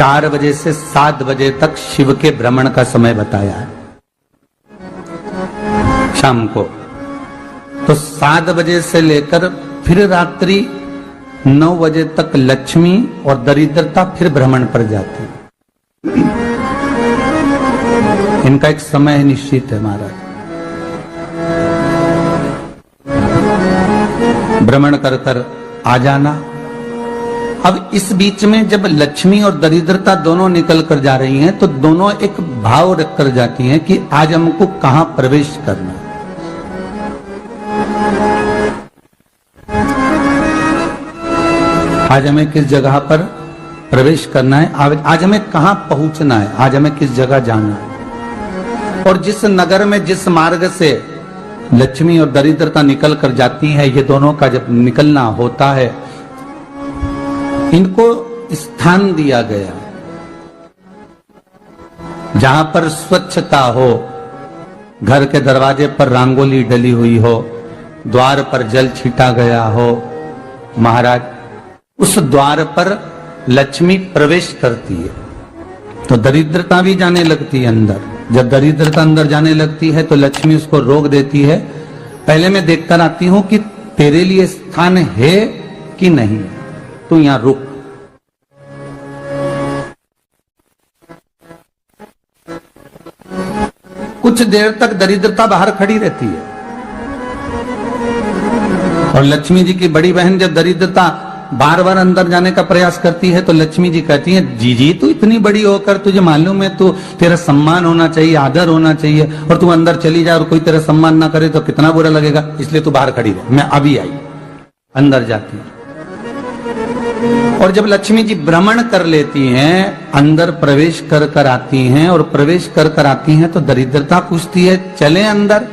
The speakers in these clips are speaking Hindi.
4 बजे से 7 बजे तक शिव के भ्रमण का समय बताया है शाम को। तो 7 बजे से लेकर फिर रात्रि 9 बजे तक लक्ष्मी और दरिद्रता फिर भ्रमण पर जाती है। इनका एक समय निश्चित है महाराज। भ्रमण कर कर आ जाना। अब इस बीच में जब लक्ष्मी और दरिद्रता दोनों निकल कर जा रही हैं तो दोनों एक भाव रख कर जाती हैं कि आज हमको कहां प्रवेश करना है। आज हमें किस जगह पर प्रवेश करना है, आज हमें कहां पहुंचना है, आज हमें किस जगह जाना है। और जिस नगर में जिस मार्ग से लक्ष्मी और दरिद्रता निकल कर जाती है, ये दोनों का जब निकलना होता है, इनको स्थान दिया गया जहां पर स्वच्छता हो, घर के दरवाजे पर रंगोली डली हुई हो, द्वार पर जल छीटा गया हो। महाराज उस द्वार पर लक्ष्मी प्रवेश करती है तो दरिद्रता भी जाने लगती है अंदर। जब दरिद्रता अंदर जाने लगती है तो लक्ष्मी उसको रोक देती है, पहले मैं देखकर आती हूं कि तेरे लिए स्थान है कि नहीं, तू यहां रुक। कुछ देर तक दरिद्रता बाहर खड़ी रहती है और लक्ष्मी जी की बड़ी बहन जब दरिद्रता बार बार अंदर जाने का प्रयास करती है तो लक्ष्मी जी कहती हैं, जीजी तू इतनी बड़ी होकर तुझे मालूम है तू तेरा सम्मान होना चाहिए, आदर होना चाहिए, और तू अंदर चली जा और कोई तेरा सम्मान ना करे तो कितना बुरा लगेगा, इसलिए तू बाहर खड़ी रह, मैं अभी आई। अंदर जाती है और जब लक्ष्मी जी भ्रमण कर लेती हैं, अंदर प्रवेश कर कर आती हैं और प्रवेश कर कर आती हैं तो दरिद्रता पूछती है चले अंदर।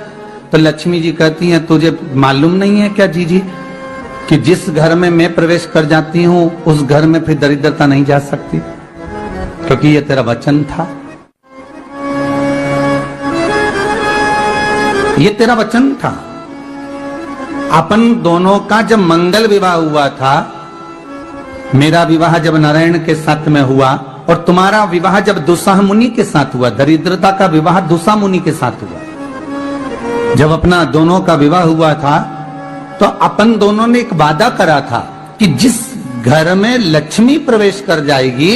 तो लक्ष्मी जी कहती हैं, तुझे मालूम नहीं है क्या जीजी कि जिस घर में मैं प्रवेश कर जाती हूं उस घर में फिर दरिद्रता नहीं जा सकती, क्योंकि ये तेरा वचन था, ये तेरा वचन था। अपन दोनों का जब मंगल विवाह हुआ था, मेरा विवाह जब नारायण के साथ में हुआ और तुम्हारा विवाह जब दुस्साह मुनि के साथ हुआ, दरिद्रता का विवाह दुस्साह मुनि के साथ हुआ। जब अपना दोनों का विवाह हुआ था तो अपन दोनों ने एक वादा करा था कि जिस घर में लक्ष्मी प्रवेश कर जाएगी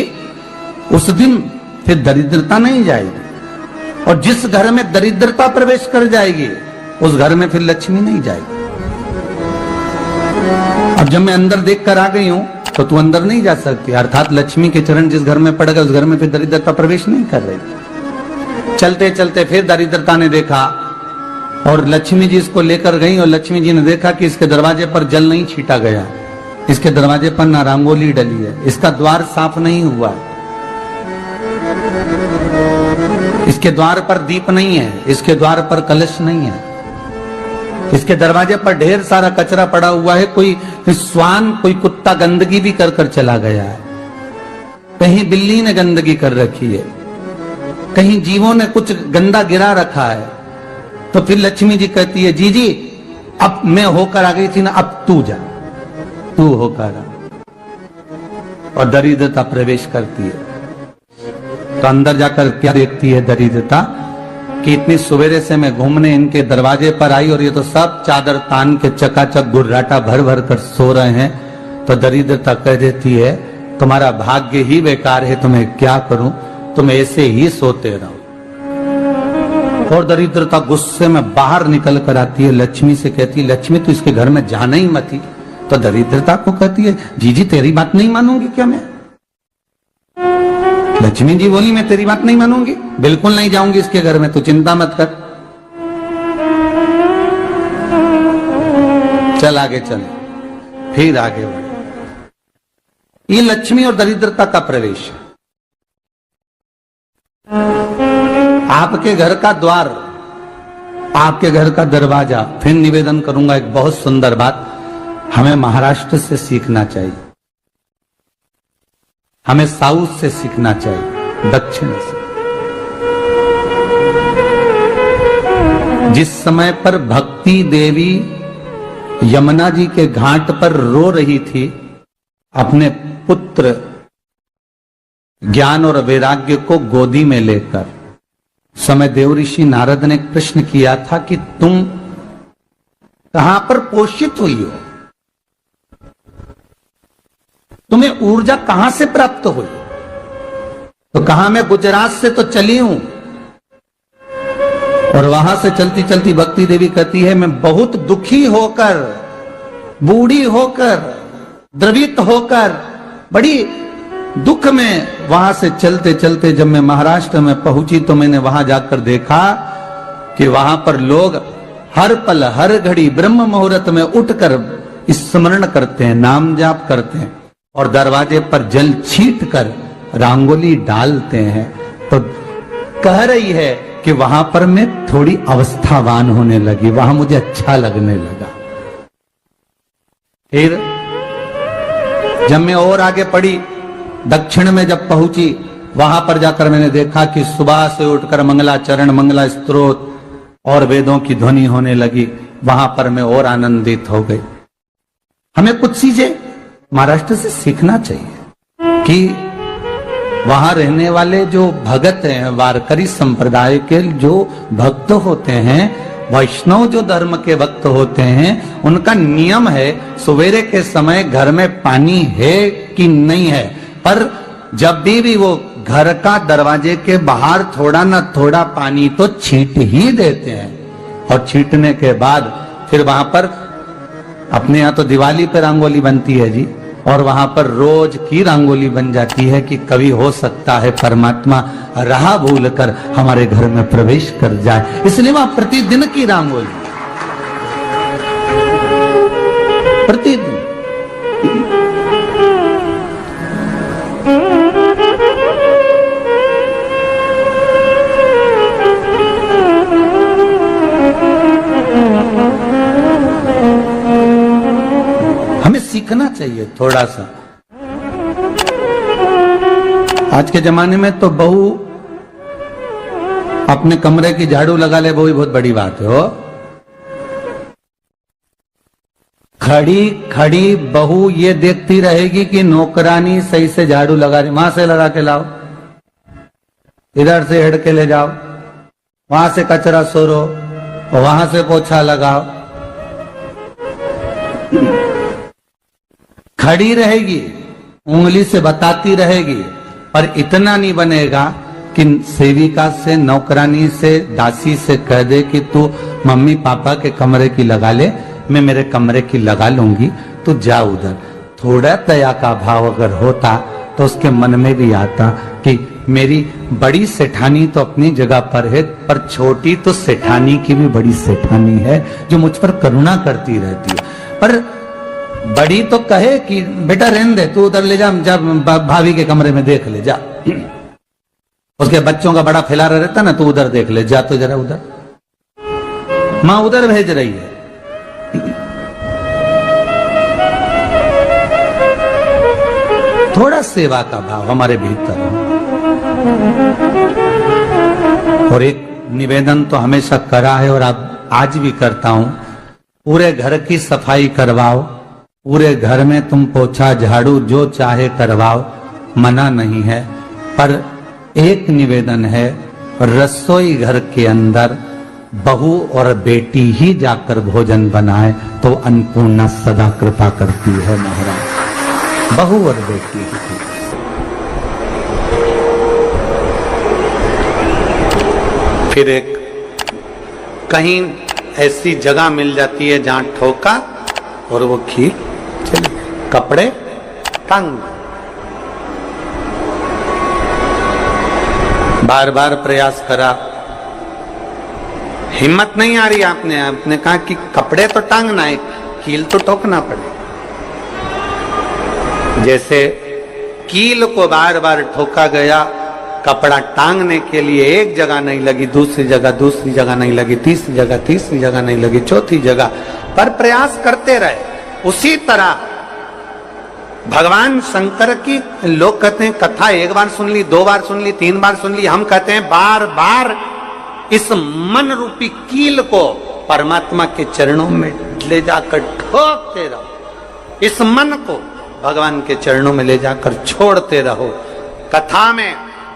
उस दिन फिर दरिद्रता नहीं जाएगी, और जिस घर में दरिद्रता प्रवेश कर जाएगी उस घर में फिर लक्ष्मी नहीं जाएगी। अब जब मैं अंदर देख कर आ गई हूं तो तू अंदर नहीं जा सकती, अर्थात लक्ष्मी के चरण जिस घर में पड़ गए उस घर में फिर दरिद्रता प्रवेश नहीं कर रही। चलते चलते फिर दरिद्रता ने देखा और लक्ष्मी जी इसको लेकर गई और लक्ष्मी जी ने देखा कि इसके दरवाजे पर जल नहीं छीटा गया, इसके दरवाजे पर ना रंगोली डली है, इसका द्वार साफ नहीं हुआ, इसके द्वार पर दीप नहीं है, इसके द्वार पर कलश नहीं है, इसके दरवाजे पर ढेर सारा कचरा पड़ा हुआ है, कोई स्वान कोई कुत्ता गंदगी भी कर कर चला गया है, कहीं बिल्ली ने गंदगी कर रखी है, कहीं जीवों ने कुछ गंदा गिरा रखा है। तो फिर लक्ष्मी जी कहती है, जीजी अब मैं होकर आ गई थी ना, अब तू जा, तू होकर आ। और दरिद्रता प्रवेश करती है तो अंदर जाकर क्या देखती है दरिद्रता कि इतनी सवेरे से मैं घूमने इनके दरवाजे पर आई और ये तो सब चादर तान के चकाचक गुर्राटा भर भर कर सो रहे हैं। तो दरिद्रता कह देती है, तुम्हारा भाग्य ही बेकार है, तुम्हें क्या करूं, तुम ऐसे ही सोते रहो। और दरिद्रता गुस्से में बाहर निकल कर आती है, लक्ष्मी से कहती है, लक्ष्मी तू इसके घर में जाना ही मत ही। तो दरिद्रता को कहती है, जीजी तेरी बात नहीं मानूंगी क्या मैं? लक्ष्मी जी बोली, मैं तेरी बात नहीं मानूंगी, बिल्कुल नहीं जाऊंगी इसके घर में, तू चिंता मत कर, चल आगे चले। फिर आगे बढ़े। ये लक्ष्मी और दरिद्रता का प्रवेश है। आपके घर का द्वार, आपके घर का दरवाजा। फिर निवेदन करूंगा एक बहुत सुंदर बात, हमें महाराष्ट्र से सीखना चाहिए, हमें साउथ से सीखना चाहिए, दक्षिण से। जिस समय पर भक्ति देवी यमुना जी के घाट पर रो रही थी अपने पुत्र ज्ञान और वैराग्य को गोदी में लेकर समय देव ऋषि नारद ने प्रश्न किया था कि तुम कहां पर पोषित हुई हो, तुम्हें ऊर्जा कहां से प्राप्त हुई? तो कहा मैं गुजरात से तो चली हूं। और वहां से चलती चलती भक्ति देवी कहती है मैं बहुत दुखी होकर, बूढ़ी होकर, द्रवित होकर, बड़ी दुख में वहां से चलते चलते जब मैं महाराष्ट्र में पहुंची तो मैंने वहां जाकर देखा कि वहां पर लोग हर पल हर घड़ी ब्रह्म मुहूर्त में उठकर स्मरण करते हैं, नाम जाप करते हैं और दरवाजे पर जल छीट कर रंगोली डालते हैं। तो कह रही है कि वहां पर मैं थोड़ी अवस्थावान होने लगी, वहां मुझे अच्छा लगने लगा। फिर जब मैं और आगे पड़ी, दक्षिण में जब पहुंची, वहां पर जाकर मैंने देखा कि सुबह से उठकर मंगलाचरण, मंगला स्तोत्र और वेदों की ध्वनि होने लगी। वहां पर मैं और आनंदित हो गई। हमें कुछ चीजें महाराष्ट्र से सीखना चाहिए कि वहां रहने वाले जो भगत हैं, वारकरी संप्रदाय के जो भक्त होते हैं, वैष्णव जो धर्म के भक्त होते हैं, उनका नियम है सवेरे के समय घर में पानी है कि नहीं है, पर जब भी वो घर का दरवाजे के बाहर थोड़ा ना थोड़ा पानी तो छींट ही देते हैं। और छींटने के बाद फिर वहां पर अपने यहाँ तो दिवाली पे रंगोली बनती है जी, और वहां पर रोज की रंगोली बन जाती है कि कभी हो सकता है परमात्मा राह भूल कर हमारे घर में प्रवेश कर जाए, इसलिए वहां प्रतिदिन की रंगोली, प्रतिदिन। हमें सीखना चाहिए थोड़ा सा। आज के जमाने में तो बहू अपने कमरे की झाड़ू लगा ले, वो ही बहुत बड़ी बात है। हो खड़ी खड़ी बहू ये देखती रहेगी कि नौकरानी सही से झाड़ू लगा रही, वहां से लगा के लाओ, इधर से हेड के ले जाओ, वहां से कचरा सोरो और वहां से पोछा लगाओ। खड़ी रहेगी, उंगली से बताती रहेगी, पर इतना नहीं बनेगा कि सेविका से, नौकरानी से, दासी से कह दे कि तू मम्मी पापा के कमरे की लगा ले, मैं मेरे कमरे की लगा लूंगी, तू जा उधर। थोड़ा दया का भाव अगर होता तो उसके मन में भी आता कि मेरी बड़ी सेठानी तो अपनी जगह पर है, पर छोटी तो सेठानी की भी बड़ी सेठानी है जो मुझ पर करुणा करती रहती है। पर बड़ी तो कहे कि बेटा रहने दे, तू उधर ले जा, जब भाभी के कमरे में देख ले जा। उसके बच्चों का बड़ा फैलारा रहता ना, तू उधर देख ले जा, तो जरा उधर, मां उधर भेज रही है। थोड़ा सेवा का भाव हमारे भीतर हो। और एक निवेदन तो हमेशा करा है और अब आज भी करता हूं, पूरे घर की सफाई करवाओ, पूरे घर में तुम पोछा झाड़ू जो चाहे करवाओ, मना नहीं है। पर एक निवेदन है, रसोई घर के अंदर बहू और बेटी ही जाकर भोजन बनाए तो अन्नपूर्णा सदा कृपा करती है महाराज। बहू और बेटी ही। फिर एक कहीं ऐसी जगह मिल जाती है जहां ठोका और वो खीर चली, कपड़े तंग, बार बार प्रयास करा, हिम्मत नहीं आ रही। आपने कहा कि कपड़े तो टांगना है, कील तो ठोकना पड़े। जैसे कील को बार बार ठोका गया, कपड़ा टांगने के लिए एक जगह नहीं लगी, दूसरी जगह नहीं लगी, तीसरी जगह नहीं लगी, चौथी जगह पर प्रयास करते रहे। उसी तरह भगवान शंकर की लोग कहते हैं कथा एक बार सुन ली, 2 बार सुन ली, 3 बार सुन ली, हम कहते हैं बार बार इस मन रूपी कील को परमात्मा के चरणों में ले जाकर ठोकते रहो। इस मन को भगवान के चरणों में ले जाकर छोड़ते रहो। कथा में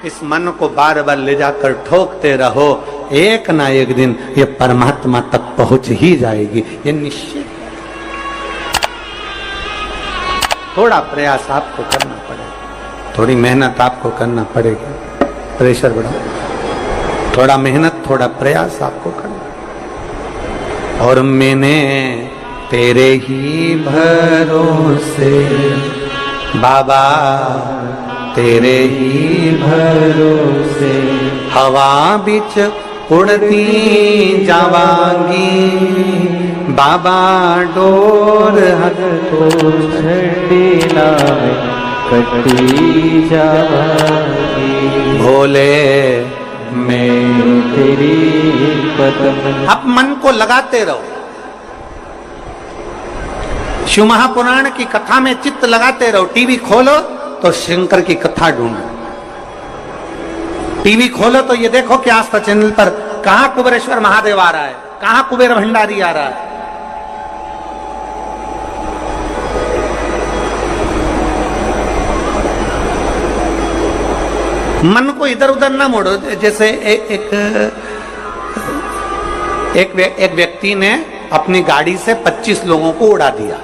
इस मन को बार बार ले जाकर ठोकते रहो, एक ना एक दिन ये परमात्मा तक पहुंच ही जाएगी, ये निश्चित। थोड़ा प्रयास आपको करना पड़ेगा, थोड़ी मेहनत आपको करना पड़ेगी। प्रेशर बढ़ाओ, थोड़ा मेहनत थोड़ा प्रयास आपको करना। और मैंने तेरे ही भरोसे बाबा, तेरे ही भरोसे हवा बिच उड़ती जावांगी बाबा, डोर हथ तो छड़ी ना कटी जावांगी भोले मैं तेरी कदम। अब मन को लगाते रहो, शिव महापुराण की कथा में चित्त लगाते रहो। टीवी खोलो तो शंकर की कथा ढूंढो, टीवी खोलो तो ये देखो कि आस्था चैनल पर कहां कुबेरेश्वर महादेव आ रहा है, कहां कुबेर भंडारी आ रहा है। मन को इधर उधर ना मोड़ो। जैसे एक व्यक्ति ने अपनी गाड़ी से 25 लोगों को उड़ा दिया।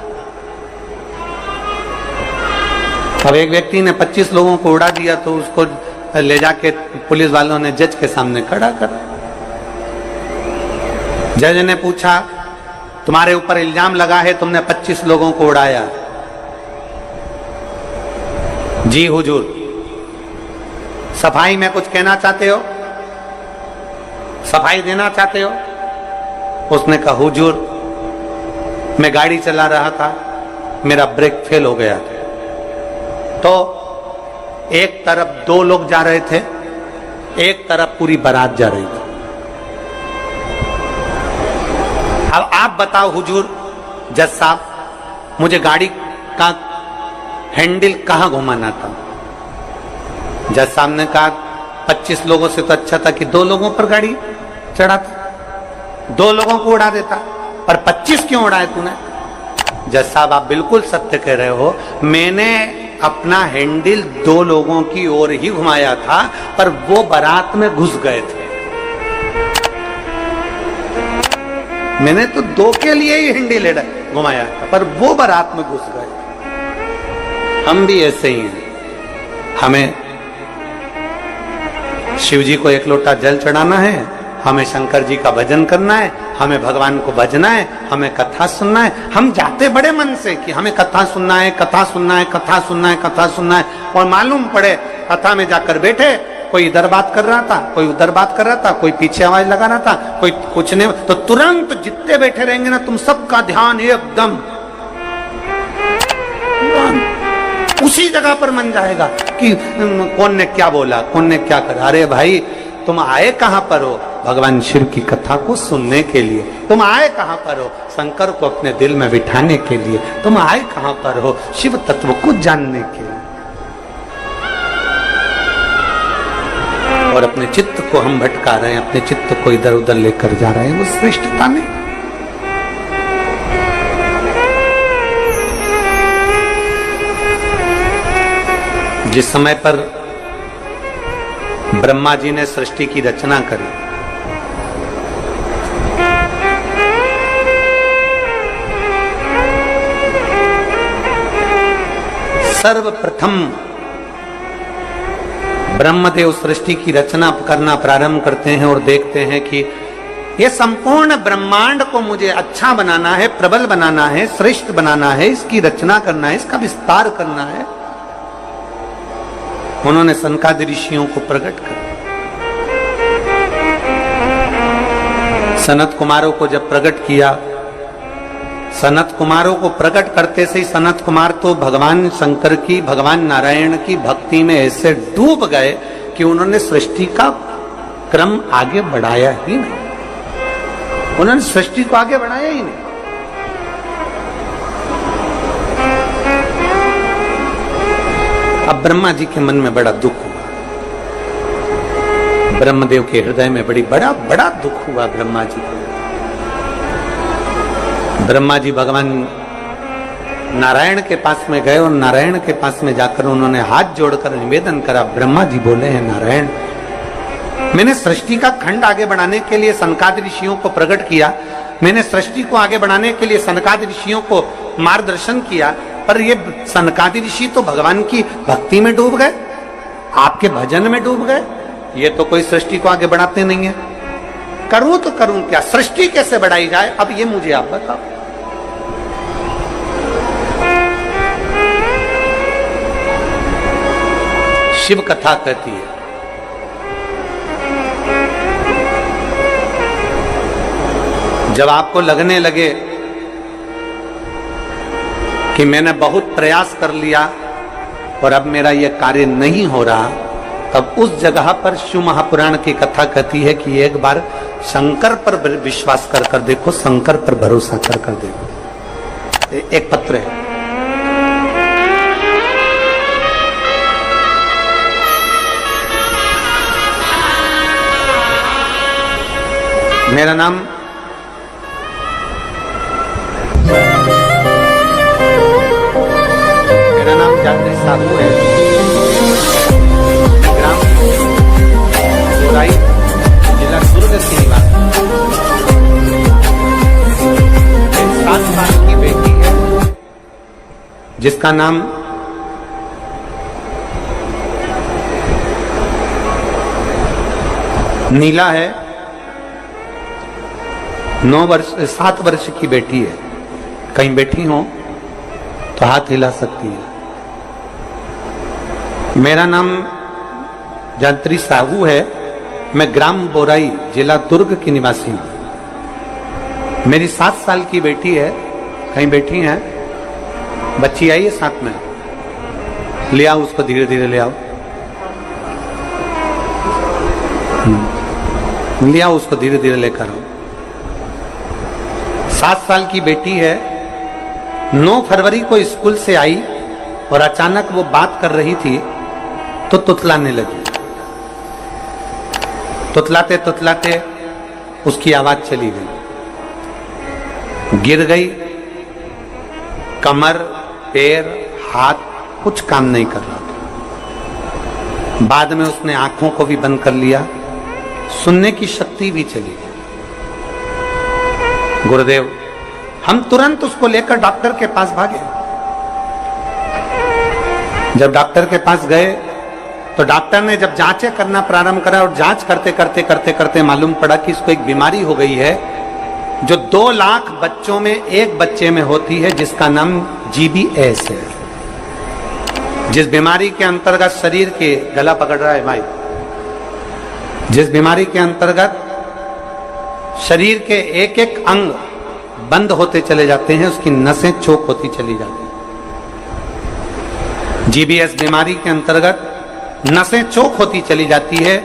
अब एक व्यक्ति ने 25 लोगों को उड़ा दिया तो उसको ले जाके पुलिस वालों ने जज के सामने खड़ा कर। जज ने पूछा, तुम्हारे ऊपर इल्जाम लगा है तुमने 25 लोगों को उड़ाया। जी हुजूर। सफाई में कुछ कहना चाहते हो, सफाई देना चाहते हो? उसने कहा, हुजूर मैं गाड़ी चला रहा था, मेरा ब्रेक फेल हो गया था, तो एक तरफ 2 लोग जा रहे थे, एक तरफ पूरी बारात जा रही थी। अब आप बताओ हुजूर, जज साहब, मुझे गाड़ी का हैंडल कहां घुमाना था? जज साहब ने कहा, 25 लोगों से तो अच्छा था कि 2 लोगों पर गाड़ी चढ़ाता, 2 लोगों को उड़ा देता, पर 25 क्यों उड़ाए तूने? जज साहब आप बिल्कुल सत्य कह रहे हो, मैंने अपना हैंडल 2 लोगों की ओर ही घुमाया था, पर वो बारात में घुस गए थे। मैंने तो 2 के लिए ही हैंडल घुमाया था, पर वो बारात में घुस गए। हम भी ऐसे ही हैं। हमें शिव जी को 1 लोटा जल चढ़ाना है, हमें शंकर जी का भजन करना है, हमें भगवान को भजना है, हमें कथा सुनना है। हम जाते बड़े मन से कि हमें कथा सुनना है, कथा सुनना है, कथा सुनना है, कथा सुनना है, और मालूम पड़े कथा में जाकर बैठे, कोई इधर बात कर रहा था, कोई उधर बात कर रहा था, कोई पीछे आवाज लगा रहा था, कोई कुछ नहीं, तो तुरंत जितने बैठे रहेंगे ना, तुम सबका ध्यान एकदम उसी जगह पर मन जाएगा कि कौन ने क्या बोला, कौन ने क्या करा। अरे भाई, तुम आए कहां पर हो? भगवान शिव की कथा को सुनने के लिए। तुम आए कहां पर हो? शंकर को अपने दिल में बिठाने के लिए। तुम आए कहां पर हो? शिव तत्व को जानने के लिए। और अपने चित्त को हम भटका रहे हैं, अपने चित्त को इधर उधर लेकर जा रहे हैं, वो श्रेष्ठता नहीं। जिस समय पर ब्रह्मा जी ने सृष्टि की रचना करी, सर्वप्रथम ब्रह्मदेव सृष्टि की रचना करना प्रारंभ करते हैं और देखते हैं कि ये संपूर्ण ब्रह्मांड को मुझे अच्छा बनाना है, प्रबल बनाना है, श्रेष्ठ बनाना है, इसकी रचना करना है, इसका विस्तार करना है। उन्होंने सनकादि ऋषियों को प्रकट कर, सनत कुमारों को जब प्रकट किया, सनत कुमारों को प्रकट करते से ही सनत कुमार तो भगवान शंकर की, भगवान नारायण की भक्ति में ऐसे डूब गए कि उन्होंने सृष्टि का क्रम आगे बढ़ाया ही नहीं। उन्होंने सृष्टि को आगे बढ़ाया ही नहीं। अब ब्रह्मा जी के मन में बड़ा दुख हुआ, ब्रह्मदेव के हृदय में बड़ा दुख हुआ ब्रह्मा जी को। ब्रह्मा जी भगवान नारायण के पास में गए और नारायण के पास में जाकर उन्होंने हाथ जोड़कर निवेदन करा। ब्रह्मा जी बोले हैं, नारायण, मैंने सृष्टि का खंड आगे बढ़ाने के लिए सनकादि ऋषियों को प्रकट किया, मैंने सृष्टि को आगे बढ़ाने के लिए सनकादि ऋषियों को मार्गदर्शन किया, पर ये सनकादि ऋषि तो भगवान की भक्ति में डूब गए, आपके भजन में डूब गए, ये तो कोई सृष्टि को आगे बढ़ाते नहीं है। करूं तो करूं क्या, सृष्टि कैसे बढ़ाई जाए, अब ये मुझे आप बताओ। शिव कथा कहती है, जब आपको लगने लगे कि मैंने बहुत प्रयास कर लिया और अब मेरा यह कार्य नहीं हो रहा, तब उस जगह पर शिव महापुराण की कथा कहती है कि एक बार शंकर पर विश्वास कर देखो, शंकर पर भरोसा कर देखो। एक पत्र है, मेरा नाम जागृत साधु है, ग्राम बोराई, जिला दुर्ग की निवासी। 7 साल की बेटी है जिसका नाम नीला है। 7 वर्ष की बेटी है। कहीं बैठी हो तो हाथ हिला सकती है। मेरा नाम जागृत साहू है, मैं ग्राम बोराई, जिला दुर्ग की निवासी हूं। मेरी 7 साल की बेटी है, कहीं बैठी है, बच्ची आई है साथ में, ले आओ उसको, धीरे धीरे ले आओ, ले आओ उसको, धीरे धीरे लेकर आओ। 7 साल की बेटी है, 9 फरवरी को स्कूल से आई और अचानक वो बात कर रही थी तो तुतलाने लगी। तुतलाते तुतलाते उसकी आवाज चली गई, गिर गई, कमर, पैर, हाथ कुछ काम नहीं कर रहा था। बाद में उसने आंखों को भी बंद कर लिया, सुनने की शक्ति भी चली गई। गुरुदेव, हम तुरंत उसको लेकर डॉक्टर के पास भागे। जब डॉक्टर के पास गए तो डॉक्टर ने जब जांचें करना प्रारंभ करा और जांच करते करते करते करते मालूम पड़ा कि इसको एक बीमारी हो गई है जो 2 लाख बच्चों में एक बच्चे में होती है, जिसका नाम GBS है। जिस बीमारी के अंतर्गत शरीर के, गला पकड़ रहा है भाई, जिस बीमारी के अंतर्गत शरीर के एक एक अंग बंद होते चले जाते हैं, उसकी नसें चोक होती चली जाती हैं। GBS बीमारी के अंतर्गत नसें चोक होती चली जाती है,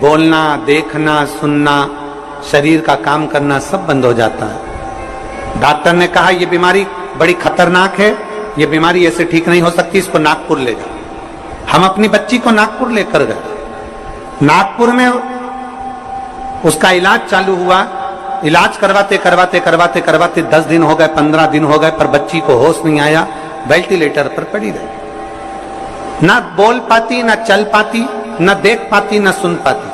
बोलना, देखना, सुनना, शरीर का काम करना सब बंद हो जाता है। डॉक्टर ने कहा यह बीमारी बड़ी खतरनाक है, यह बीमारी ऐसे ठीक नहीं हो सकती, इसको नागपुर ले जाओ। हम अपनी बच्ची को नागपुर लेकर गए। नागपुर में उसका इलाज चालू हुआ। इलाज करवाते करवाते करवाते करवाते 10 दिन हो गए, 15 दिन हो गए, पर बच्ची को होश नहीं आया, वेंटिलेटर पर पड़ी रही। ना बोल पाती, ना चल पाती, ना देख पाती, ना सुन पाती।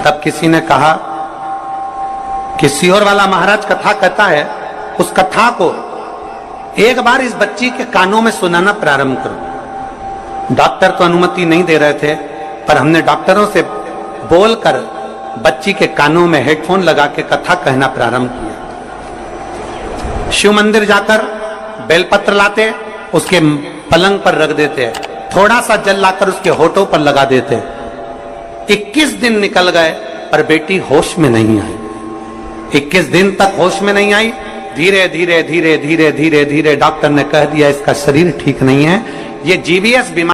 तब किसी ने कहा कि सीहोर वाला महाराज कथा कहता है, उस कथा को एक बार इस बच्ची के कानों में सुनाना प्रारंभ करो। डॉक्टर तो अनुमति नहीं दे रहे थे, पर हमने डॉक्टरों से बोलकर बच्ची के कानों में हेडफोन लगा के कथा कहना प्रारंभ किया। शिव मंदिर जाकर बेलपत्र लाते, उसके पलंग पर रख देते, थोड़ा सा जल लाकर उसके होठों पर लगा देते। 21 दिन निकल गए पर बेटी होश में नहीं आई। 21 दिन तक होश में नहीं आई। धीरे धीरे धीरे धीरे धीरे धीरे डॉक्टर ने कह दिया इसका शरीर ठीक नहीं है, ये GBS बीमारी